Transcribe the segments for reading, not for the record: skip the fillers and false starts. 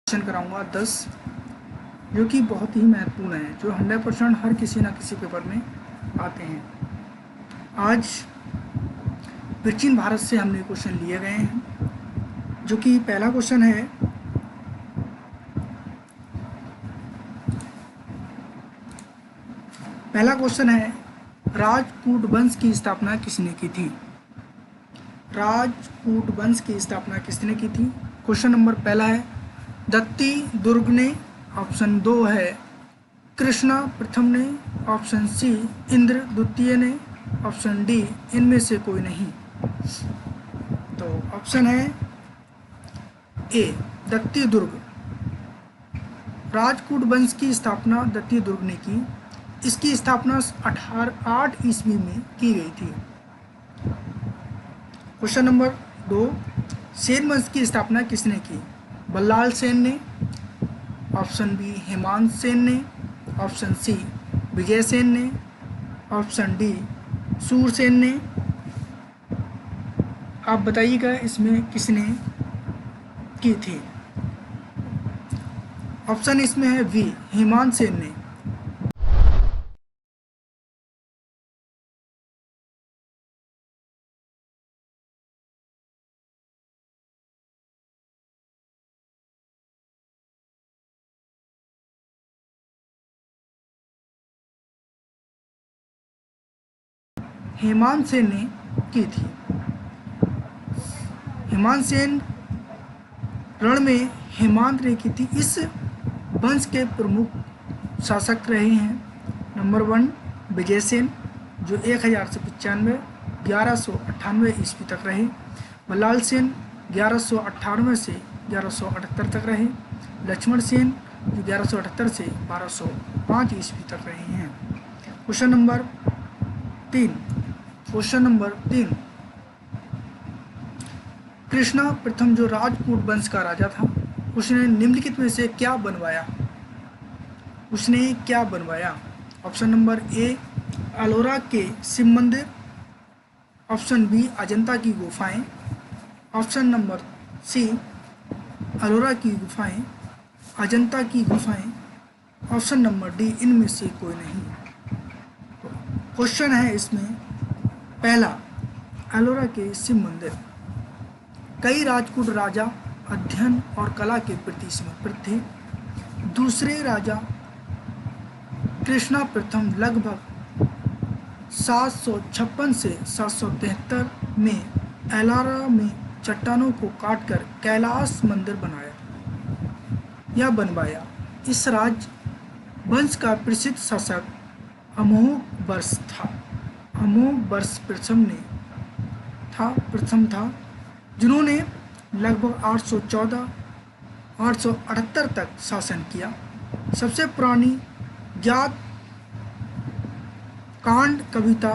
Question कराऊंगा 10 जो कि बहुत ही महत्वपूर्ण है, जो 100% हर किसी ना किसी पेपर में आते हैं। आज प्राचीन भारत से हमने क्वेश्चन लिए गए हैं, जो कि पहला क्वेश्चन है, राजपूत वंश की स्थापना किसने की थी? राजपूत वंश की स्थापना किसने की थी? क्वेश्चन नंबर पहला है दत्ती दुर्ग ने, ऑप्शन 2 है कृष्णा प्रथम ने, ऑप्शन सी इंद्र द्वितीय ने, ऑप्शन डी इनमें से कोई नहीं। तो ऑप्शन है ए दत्ती दुर्ग। राजपूत वंश की स्थापना दत्ती दुर्ग ने की। इसकी स्थापना 8 ईस्वी में की गई थी। क्वेश्चन नंबर 2, सेन वंश की स्थापना किसने की? बल्लाल सेन ने, ऑप्शन बी हेमंत सेन ने, ऑप्शन सी विजय सेन ने, ऑप्शन डी सूरसेन ने। आप बताइएगा इसमें किसने की थी? ऑप्शन इसमें है बी हेमंत सेन ने। हेमंत सेन ने की थी। हेमंत सेन रण में हेमंत ने की थी। इस वंश के प्रमुख शासक रहे हैं नंबर 1 विजय सेन, जो 1000 से 95 1198 ईस्वी तक रहे। बल्लाल सेन 1198 से 1178 तक रहे। लक्ष्मण सेन जो 1178 से 1205 ईस्वी तक रहे हैं। क्वेश्चन नंबर 3, कृष्णा प्रथम जो राजपूत वंश का राजा था, उसने निम्नलिखित में से क्या बनवाया? ऑप्शन नंबर ए अलोरा के शिव मंदिर, ऑप्शन बी अजंता की गुफाएं, ऑप्शन नंबर सी अलोरा की गुफाएं, अजंता की गुफाएं, ऑप्शन नंबर डी इनमें से कोई नहीं। क्वेश्चन है इसमें पहला अलोरा के शिव मंदिर। कई राजपूत राजा अध्ययन और कला के प्रति समर्पित थे। दूसरे राजा कृष्णा प्रथम लगभग 756 से 773 में एलोरा में चट्टानों को काटकर कैलाश मंदिर बनवाया। इस राजवंश का प्रसिद्ध शासक अमोघवर्ष था। अमोघवर्ष प्रथम था, जिन्होंने लगभग 878 तक शासन किया। सबसे पुरानी ज्ञात कांड कविता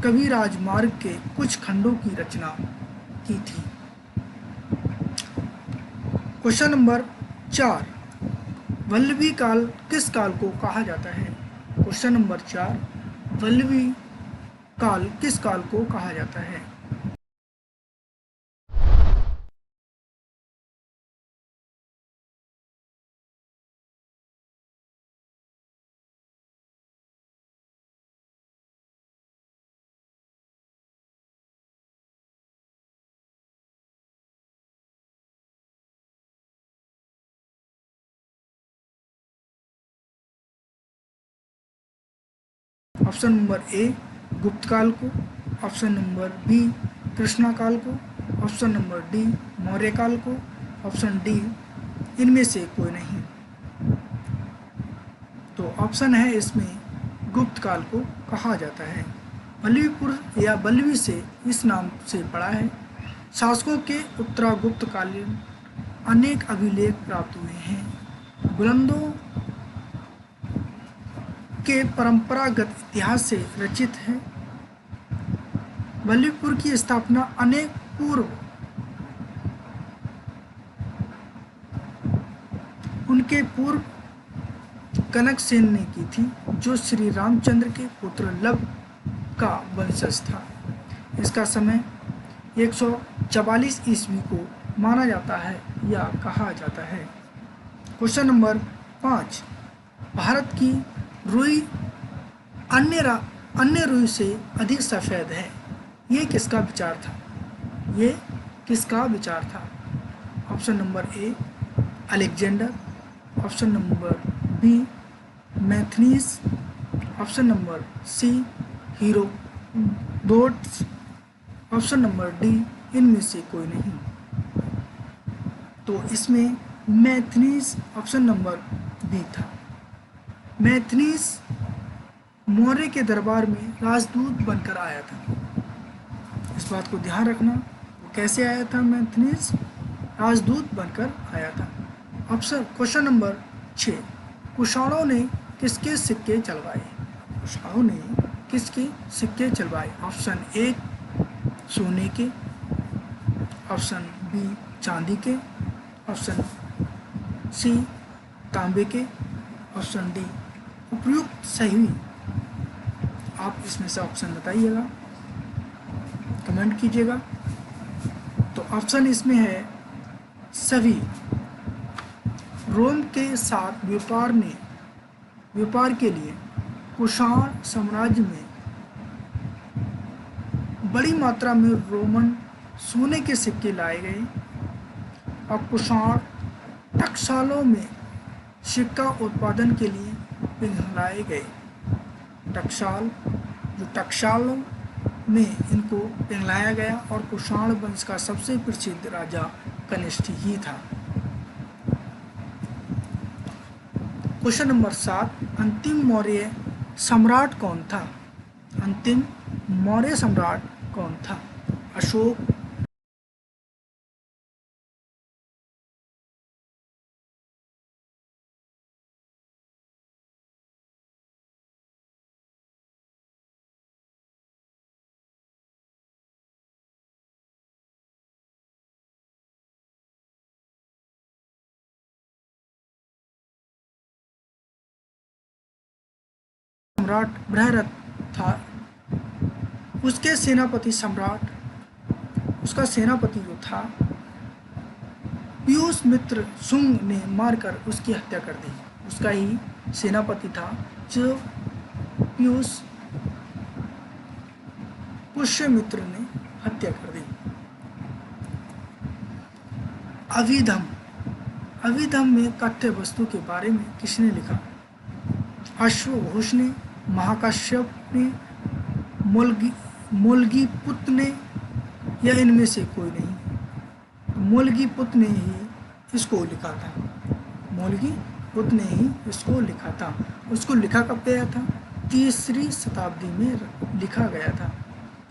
कवि राजमार्ग के कुछ खंडों की रचना की थी। क्वेश्चन नंबर 4, वल्लभी काल किस काल को कहा जाता है? क्वेश्चन नंबर 4, वल्लभी काल किस काल को कहा जाता है? ऑप्शन नंबर ए गुप्त काल को, ऑप्शन नंबर बी कृष्णा काल को, ऑप्शन नंबर डी मौर्य काल को, ऑप्शन डी इनमें से कोई नहीं। तो ऑप्शन है इसमें गुप्त काल को कहा जाता है। वल्लभीपुर या वल्लभी से इस नाम से पड़ा है। शासकों के उत्तरागुप्त कालीन अनेक अभिलेख प्राप्त हुए हैं। बुलंदों के परंपरागत इतिहास से रचित है। वल्लभीपुर की स्थापना उनके पूर्व कनक सेन ने की थी, जो श्री रामचंद्र के पुत्र लव का वंशज था। इसका समय 144 ईस्वी को माना जाता है या कहा जाता है। क्वेश्चन नंबर 5, भारत की रुई अन्य रुई से अधिक सफ़ेद है, ये किसका विचार था? ये किसका विचार था? Option number A Alexander, option number B Megasthenes, option number C Herodotus, option number D इनमें से कोई नहीं। तो इसमें मैथनीस ऑप्शन नंबर बी था। मैथनीस मौर्य के दरबार में राजदूत बनकर आया था। इस बात को ध्यान रखना, वो कैसे आया था? मैथनीस राजदूत बनकर आया था। ऑप्शन क्वेश्चन नंबर 6, कुषाणों ने किसके सिक्के चलवाए? कुषाणों ने किसके सिक्के चलवाए? ऑप्शन ए सोने के, ऑप्शन बी चांदी के, ऑप्शन सी तांबे के, ऑप्शन डी उपयुक्त सही। आप इसमें से ऑप्शन बताइएगा, कमेंट कीजिएगा। तो ऑप्शन इसमें है सभी। रोम के साथ व्यापार के लिए कुषाण साम्राज्य में बड़ी मात्रा में रोमन सोने के सिक्के लाए गए और कुषाण टकसालों में सिक्का उत्पादन के लिए पिघलाए गए। टकसालों में इनको पिघलाया गया और कुषाण वंश का सबसे प्रसिद्ध राजा कनिष्ठ ही था। क्वेश्चन नंबर 7, अंतिम मौर्य सम्राट कौन था? अंतिम मौर्य सम्राट कौन था? अशोक, सम्राट बृहरथ था। उसका सेनापति जो था पियूष मित्र शुंग ने मारकर उसकी हत्या कर दी। उसका ही सेनापति था जो पुष्यमित्र ने हत्या कर दी। अभिधम में कथ्य वस्तु के बारे में किसने लिखा? अश्वघोष ने, महाकाश्यप ने, मोलगीपुत्र ने, या इनमें से कोई नहीं? मोलगीपुत्र ने ही इसको लिखा था। मोलगीपुत्र ने ही इसको लिखा था। उसको लिखा कब गया था? 3री शताब्दी में लिखा गया था।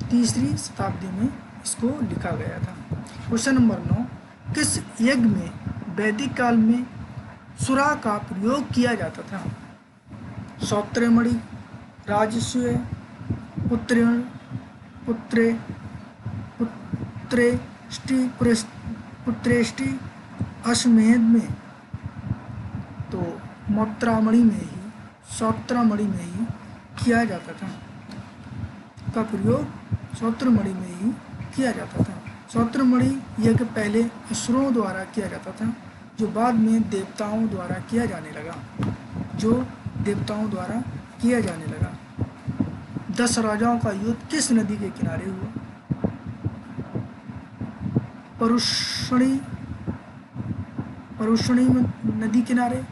3री शताब्दी में इसको लिखा गया था। क्वेश्चन नंबर 9, किस यज्ञ में वैदिक काल में सुरा का प्रयोग किया जाता था? सौत्रमणि, राजसूय, पुत्रेष्टि, अश्वमेध में। तो सौत्रमणि में ही किया जाता था का प्रयोग, सौत्रमणि में ही किया जाता था। सौत्रमणि यज्ञ पहले असुरों द्वारा किया जाता था, जो बाद में देवताओं द्वारा किया जाने लगा। 10 राजाओं का युद्ध किस नदी के किनारे हुआ? परुष्णी नदी किनारे,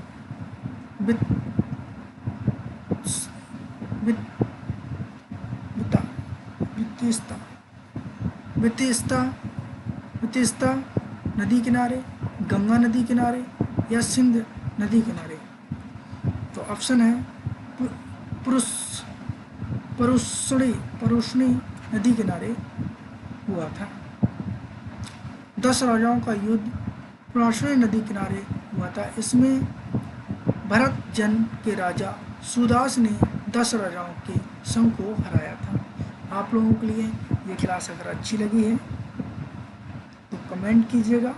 वितिस्ता नदी किनारे, गंगा नदी किनारे, या सिंध नदी किनारे? तो ऑप्शन है परुष्णी नदी किनारे हुआ था। 10 राजाओं का युद्ध परुष्णी नदी किनारे हुआ था। इसमें भरत जन के राजा सुदास ने 10 राजाओं के संघ को हराया था। आप लोगों के लिए ये क्लास अगर अच्छी लगी है तो कमेंट कीजिएगा।